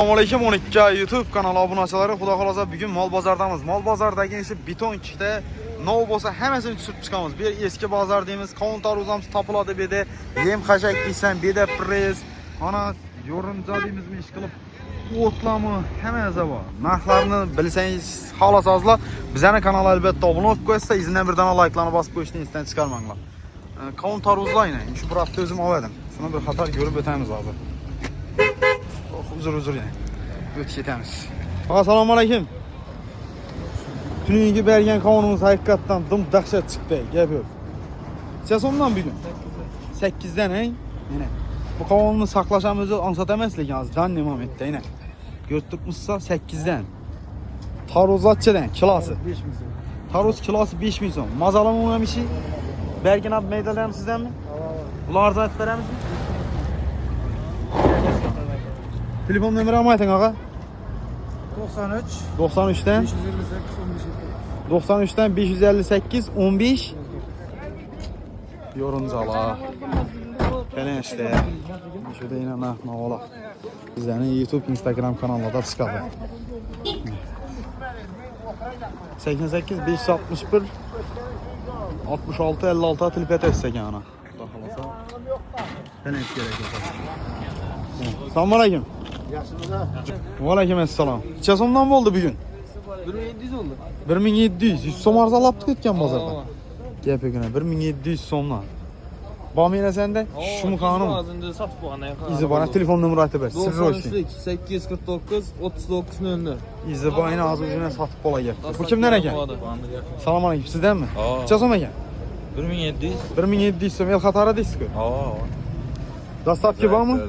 Assalamualaikum 12 YouTube kanalı abunəçiləri. Xuda xalasa bugün mal bazardamız. Mal bazardagi işi beton kişide ne olsa həməsini düşürüb çıxamız. Bir eski bazar deyimiz, counter uzamız tapıladı bir de yem xəşək deysən, bir de prez, ana yorumca deyimiz mi iş qılıb otlamı, həmənizə var. Narxlarını bilsəniz halasazla bizəni kanala əlbəttə abunə olub qoysa, izindən bir dana like'larını basıb qoyuşdan istən çıxarmaqla. Counter uzlayın, şu bıraxdı özüm avadım. Şuna bir xatar görüb ötəmiz abi. Uzur yani. Ötüşe temiz. Assalamu alaikum. Tününkü bergen kavunumuz hakikaten dım dahşet çıktı. Gel böyle. Ses ondan bir gün. 8'den he. Yine. Bu kavununu saklaşamızı ansat emezlik yalnız. Dan imam etti yine. Gördükmüşsa 8'den. Taroz atçeden kilası. 5 milyon. Taroz kilası 5 milyon. Mazalama ona bir şey. Bergen abi meydelerim sizden mi? Ular da et veremiz mi? Telefon numarası aytın ağa. 93'ten 93'ten 558 15 yorumcala. Gəlin işte. Şurada yine ne ola. Bizden YouTube, Instagram kanallarda çıkadı. 88 561 66 56 telefon etsek yani. Gəlin gerek yok. Selamun aleyküm. Aleykümselam. Neçə somdan oldu bugün? 1700 oldu. 1700. 100 som arzalaptık etken bazarda. Gel pekine 1700 somdan. Bamiyene sende? Şu mu kanun? Ağzında satıp bu anaya. İzi bana telefon numarası ver. 93 849 39 00. İzi bana ağzı ucuna satıp kola gel. Bu kimden eken? Salam aleyküm. Sizden mi? Neçə som eken? 1700. 1700 som. El Xatara deyiz ki. Dastavki var mı?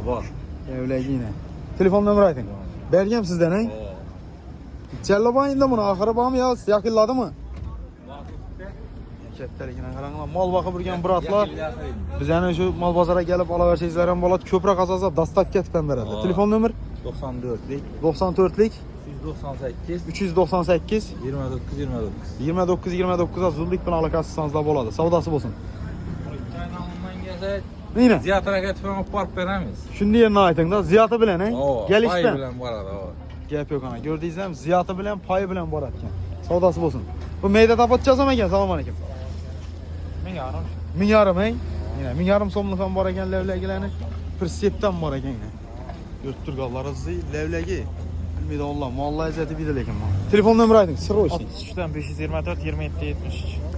Var. Öyle yine. Telefon numarası aytın. Bergem sizden he? Çellabayın da bunu ahırı bağım ya yakılladı mı? Ketlerikine qaranlar. Mal bakı burgen bıratlar. Biz yani şu mal bazara gelip alaversizlerin bolat köprü kazasa dastak ketpen beredi. Telefon numar 94'lik 94'lik 198 398 29 29 azullik bilan alakasızsanızda boladı. Savdası bolsun. Ukraynadan Yine. Ziyat harakat falan park veremiz. Şimdi yerine aytın da ziyatı bilen he? Gel işte. Pay bilen var arada. Gel yok ana. Gördüysen ziyatı bilen payı bilen var atken. Savdası bolsun. Bu meyde tapatacağız ama gel. Selamun aleyküm. 1000 yarım. 1000 yarım he? Yine 1000 yarım somluk hem var eken levlegileni. Persepten var eken yine. Yurttur galları zı levlegi. Bilmedi Allah. Vallahi izzeti bir dilekim var. Telefon numarası aytın. Sırrı işte. 63'ten 524 27 73.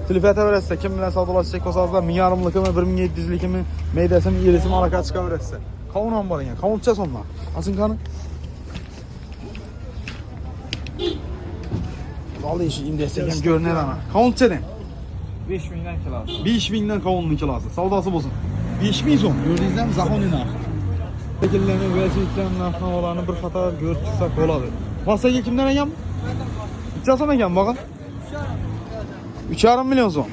Telefete verirse kim bilen savdalaşacak olsa azlar 1000 yarımlık mı 1700'lük mi meydesi mi iyilisi mi alaka çıkabilirse. Kavun han var yani. Kavun tutacağız onunla. Asın kanı. Vallahi işi imdestek görünür ana. Kavun tutacağız. 5000'den kilası. 5000'den kavunun kilası. Savdası bolsun. 5000 son. Gördüğünüzden zahonin ha. Şekillerini ve sütlerin naknavalarını bir hata görüp çıksak oladı. Masaya kimden eken? İçersen eken bakın. 3,5 milyon son.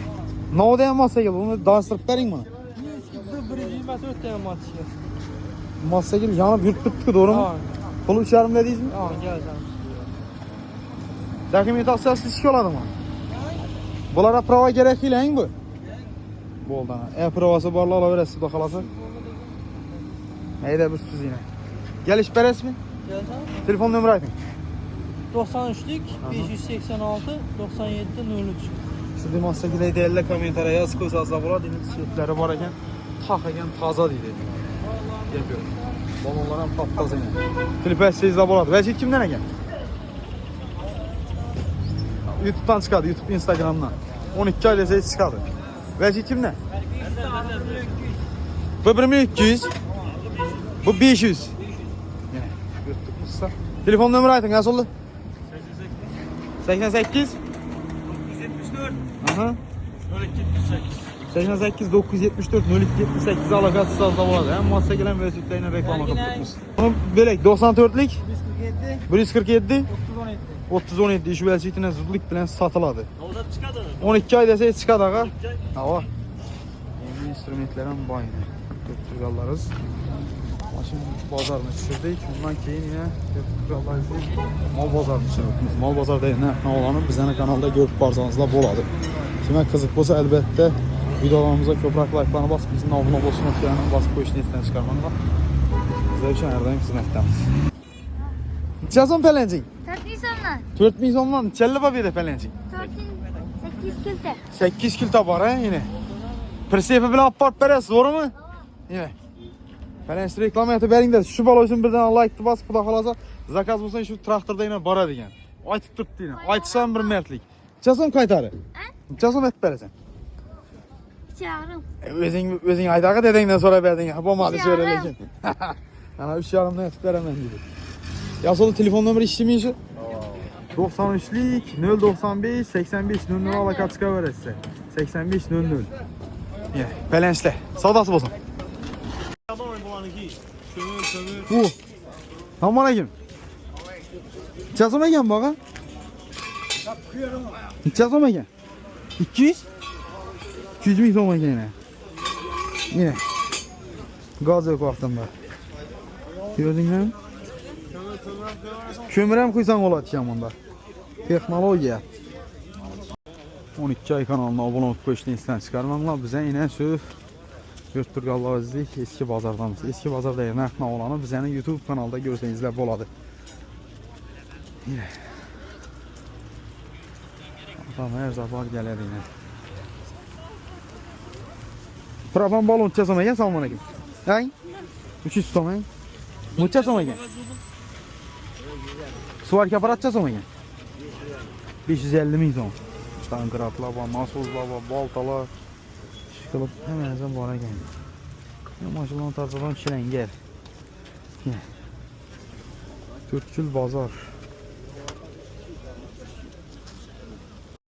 Ne o diyen masaya bunu danıştırıp verin mi? 124 tane mat çıkıyor. Masaya yanıp yürüttük doğru mu? Pulu 3,5 dediyiz mi? Geleceğim. Zakimiyet aksiyası çıkıyorlar mı? Bunlara prova gerek değil en bu? Bu oldu ha. Provası barla alaveresi de kalası. Neyde bir süz yine. Geliş beres mi? Geleceğim. Telefon numarası aytın. 93'lük 586 97 03. Siz masaya değerli komentara yaz koysanızda bula deniz sütleri var eken tak eken taza deydi. Yapıyor. Balonlar hem taptaz yine. Klipes sizde buladı. Vecid kimden eken? YouTube'dan çıkardı. YouTube, Instagram'dan. 12 ay deseydi çıkardı. Vecid kimden? Bu 1200. Bu 500. Yine YouTube'muzsa. Telefon numarası aytın ya soldu. 88 174 Aha. 0278. 88 974 0278 alakası sazda buladı. Hem masaya gelen ve sütlerine reklama kapatmış. Bunu böyle 94'lik 147 3017 iş velçitine zudlik bilen satıladı. 12 ay deseydi çıkadı ağa. Hava. Yeni instrumentlerin bayını. Götürgallarız. Şimdi bazarını düşürdük. Ondan keyin yine götürgallarız. Mal bazarını düşürdük. Mal bazar değil ne olanı bizden kanalda görüp barsanızla boladı. Şimdi kızık olsa elbette videolarımıza köprak like'larına basıp bizim abone olsun. Basıp bu işini içinden çıkarmanla. Size için her daim hizmettemiz. Neçə son pələncik? 400 so'mdan. 4000 so'mdan neçəli babiyada pələncik? 8 kilta. 8 kil var ha yine. Prisepi bilan apart berasiz, to'g'rimi? Yine. Pələncik reklam etib beringlar. Shu bola uchun birdan like bosib, xudo xolasa zakaz bo'lsa shu traktorda yana boradi ekan. Aytib turibdi yana. Aytsam bir mardlik. Neçə son qaytari? Neçə son etib berasan? Çağırım. O'zing aydaqa dedingdan so'rab berding. Bo'lmadi so'ra lekin. Ana 3,5dan etib beraman dedi. Yazılı telefon nomeri işlemeyici. 93'lik 095 85 00 alakatçıka veresi. 85 00. Ya, pelençle. Savdası bozun. Bu. Aman akim. Çazım eken baka. Çazım eken. 200. 200 bin son eken yine. Yine. Gaz yok vaxtında. Gördün mü? Kömür hem kuysan olatacağım onda. Teknolojiya. 12 ay kanalına abone olup köşkünü isten çıkarmamla bize yine söz götür qallavızlık eski bazardamız. Eski bazarda yerinə olanı bizəni YouTube kanalda görsənizlər boladı. Yine. Adam her zaman gələr yine. Propan balon çəsəmə gən salmana gən. Hay? 300 tomay. Mucha son eken. Suvarki aparat çəsəm eken. 550 min son. Tankratlar var, nasozlar var, baltalar. Çıkılıp hemen ezən var eken. Maşından tartadan çiləngər. 4 kil bazar.